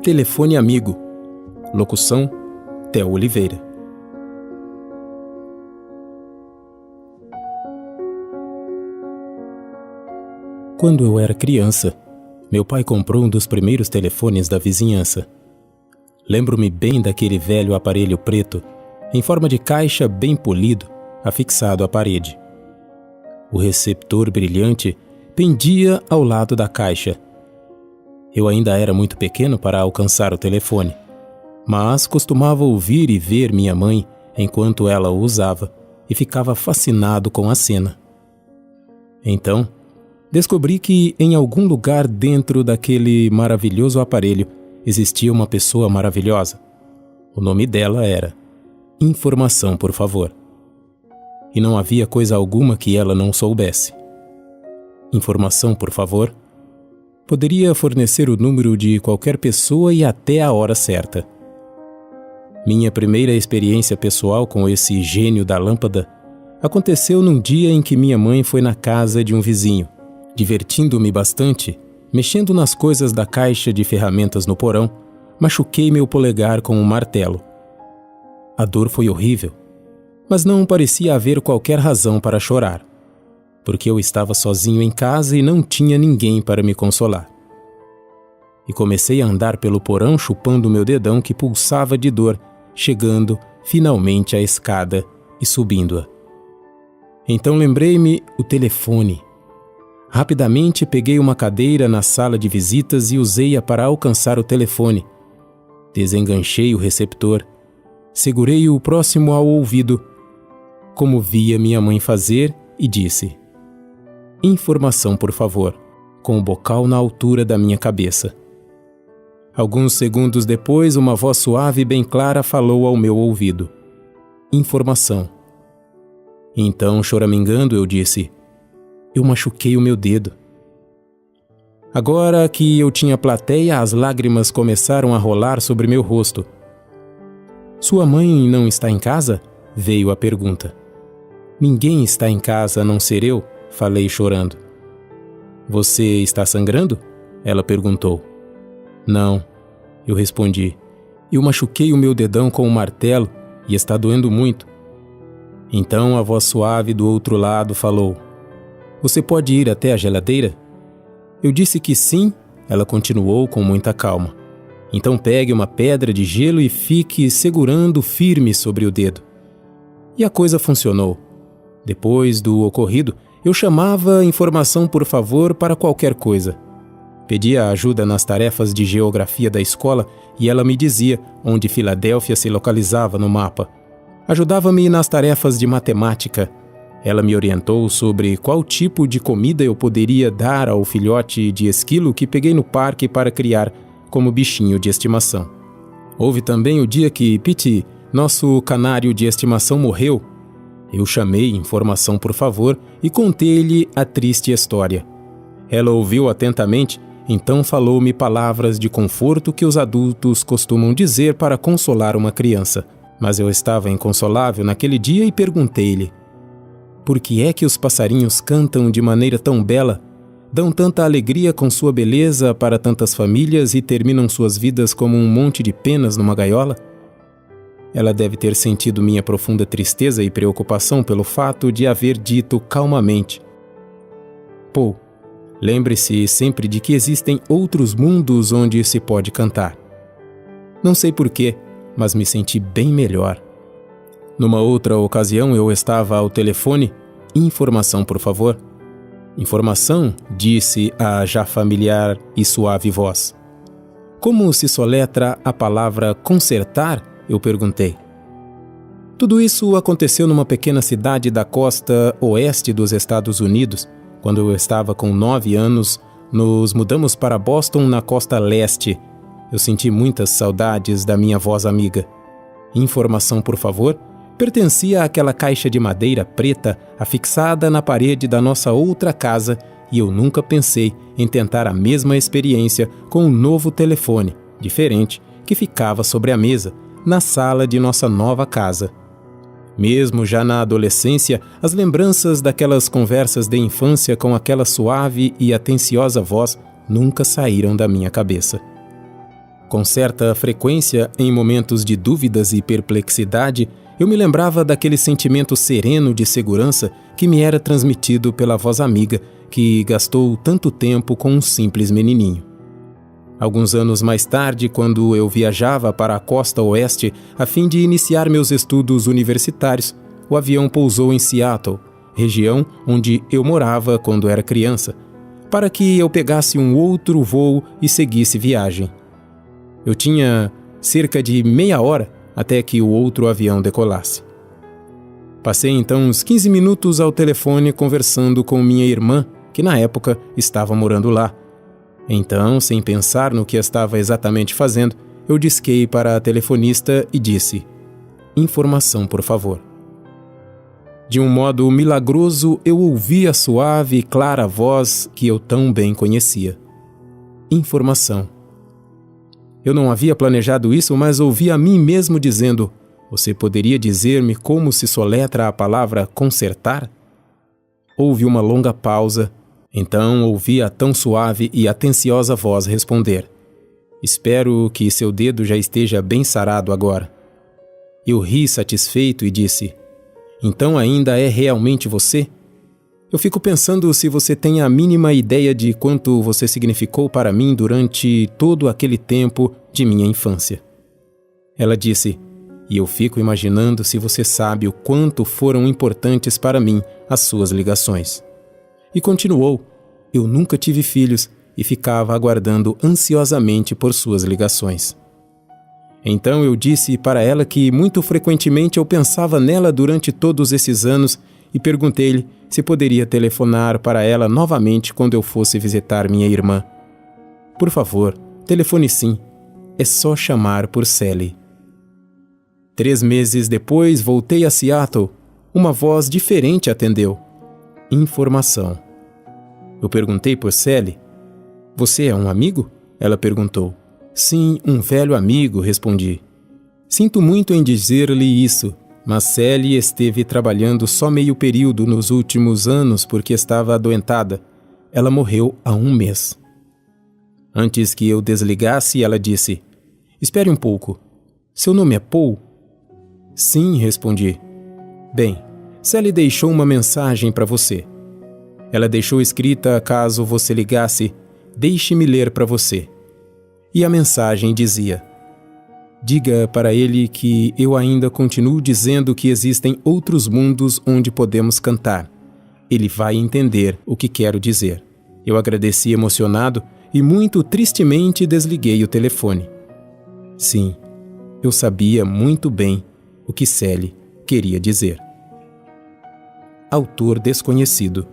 Telefone Amigo. Locução: Theo Oliveira. Quando eu era criança, meu pai comprou um dos primeiros telefones da vizinhança. Lembro-me bem daquele velho aparelho preto, em forma de caixa bem polido, afixado à parede. O receptor brilhante pendia ao lado da caixa. Eu ainda era muito pequeno para alcançar o telefone, mas costumava ouvir e ver minha mãe enquanto ela o usava e ficava fascinado com a cena. Então, descobri que em algum lugar dentro daquele maravilhoso aparelho existia uma pessoa maravilhosa. O nome dela era Informação, por favor. E não havia coisa alguma que ela não soubesse. Informação, por favor, poderia fornecer o número de qualquer pessoa e até a hora certa. Minha primeira experiência pessoal com esse gênio da lâmpada aconteceu num dia em que minha mãe foi na casa de um vizinho. Divertindo-me bastante, mexendo nas coisas da caixa de ferramentas no porão, machuquei meu polegar com um martelo. A dor foi horrível, mas não parecia haver qualquer razão para chorar, porque eu estava sozinho em casa e não tinha ninguém para me consolar. E comecei a andar pelo porão chupando meu dedão que pulsava de dor, chegando finalmente à escada e subindo-a. Então lembrei-me o telefone. Rapidamente peguei uma cadeira na sala de visitas e usei-a para alcançar o telefone. Desenganchei o receptor, segurei-o próximo ao ouvido, como via minha mãe fazer, e disse: Informação, por favor, com o bocal na altura da minha cabeça. Alguns segundos depois, uma voz suave e bem clara falou ao meu ouvido: Informação. Então, choramingando, eu disse: Eu machuquei o meu dedo. Agora que eu tinha plateia, as lágrimas começaram a rolar sobre meu rosto. Sua mãe não está em casa? Veio a pergunta. Ninguém está em casa a não ser eu, falei chorando. Você está sangrando? Ela perguntou. Não, eu respondi. Eu machuquei o meu dedão com um martelo e está doendo muito. Então a voz suave do outro lado falou: Você pode ir até a geladeira? Eu disse que sim, ela continuou com muita calma. Então pegue uma pedra de gelo e fique segurando firme sobre o dedo. E a coisa funcionou. Depois do ocorrido, eu chamava Informação, por favor, para qualquer coisa. Pedia ajuda nas tarefas de geografia da escola e ela me dizia onde Filadélfia se localizava no mapa. Ajudava-me nas tarefas de matemática. Ela me orientou sobre qual tipo de comida eu poderia dar ao filhote de esquilo que peguei no parque para criar como bichinho de estimação. Houve também o dia que Pete, nosso canário de estimação, morreu. Eu chamei Informação, por favor, e contei-lhe a triste história. Ela ouviu atentamente, então falou-me palavras de conforto que os adultos costumam dizer para consolar uma criança. Mas eu estava inconsolável naquele dia e perguntei-lhe: Por que é que os passarinhos cantam de maneira tão bela, dão tanta alegria com sua beleza para tantas famílias e terminam suas vidas como um monte de penas numa gaiola? Ela deve ter sentido minha profunda tristeza e preocupação pelo fato de haver dito calmamente: Pô, lembre-se sempre de que existem outros mundos onde se pode cantar. Não sei porquê, mas me senti bem melhor. Numa outra ocasião eu estava ao telefone. Informação, por favor. Informação, disse a já familiar e suave voz. Como se soletra a palavra consertar? Eu perguntei. Tudo isso aconteceu numa pequena cidade da costa oeste dos Estados Unidos. Quando eu estava com 9 anos, nos mudamos para Boston, na costa leste. Eu senti muitas saudades da minha voz amiga. Informação, por favor, pertencia àquela caixa de madeira preta afixada na parede da nossa outra casa e eu nunca pensei em tentar a mesma experiência com um novo telefone, diferente, que ficava sobre a mesa, na sala de nossa nova casa. Mesmo já na adolescência, as lembranças daquelas conversas de infância com aquela suave e atenciosa voz nunca saíram da minha cabeça. Com certa frequência, em momentos de dúvidas e perplexidade, eu me lembrava daquele sentimento sereno de segurança que me era transmitido pela voz amiga que gastou tanto tempo com um simples menininho. Alguns anos mais tarde, quando eu viajava para a costa oeste a fim de iniciar meus estudos universitários, o avião pousou em Seattle, região onde eu morava quando era criança, para que eu pegasse um outro voo e seguisse viagem. Eu tinha cerca de meia hora até que o outro avião decolasse. Passei então uns 15 minutos ao telefone conversando com minha irmã, que na época estava morando lá. Então, sem pensar no que estava exatamente fazendo, eu disquei para a telefonista e disse: "Informação, por favor." De um modo milagroso, eu ouvi a suave e clara voz que eu tão bem conhecia. Informação. Eu não havia planejado isso, mas ouvi a mim mesmo dizendo: "Você poderia dizer-me como se soletra a palavra consertar?" Houve uma longa pausa. Então ouvi a tão suave e atenciosa voz responder: "Espero que seu dedo já esteja bem sarado agora." Eu ri satisfeito e disse: "Então ainda é realmente você? Eu fico pensando se você tem a mínima ideia de quanto você significou para mim durante todo aquele tempo de minha infância." Ela disse: "E eu fico imaginando se você sabe o quanto foram importantes para mim as suas ligações." E continuou: "Eu nunca tive filhos e ficava aguardando ansiosamente por suas ligações." Então eu disse para ela que muito frequentemente eu pensava nela durante todos esses anos e perguntei-lhe se poderia telefonar para ela novamente quando eu fosse visitar minha irmã. "Por favor, telefone sim. É só chamar por Sally." 3 meses depois voltei a Seattle. Uma voz diferente atendeu. Informação. Eu perguntei por Sally. "Você é um amigo?" Ela perguntou. "Sim, um velho amigo", respondi. "Sinto muito em dizer-lhe isso, mas Sally esteve trabalhando só meio período nos últimos anos porque estava adoentada. Ela morreu há 1 mês." Antes que eu desligasse, ela disse: "Espere um pouco. Seu nome é Paul?" "Sim", respondi. "Bem, Sally deixou uma mensagem para você. Ela deixou escrita caso você ligasse: 'Deixe-me ler para você.' E a mensagem dizia: 'Diga para ele que eu ainda continuo dizendo que existem outros mundos onde podemos cantar. Ele vai entender o que quero dizer.'" Eu agradeci emocionado e muito tristemente desliguei o telefone. Sim, eu sabia muito bem o que Sally queria dizer. Autor desconhecido.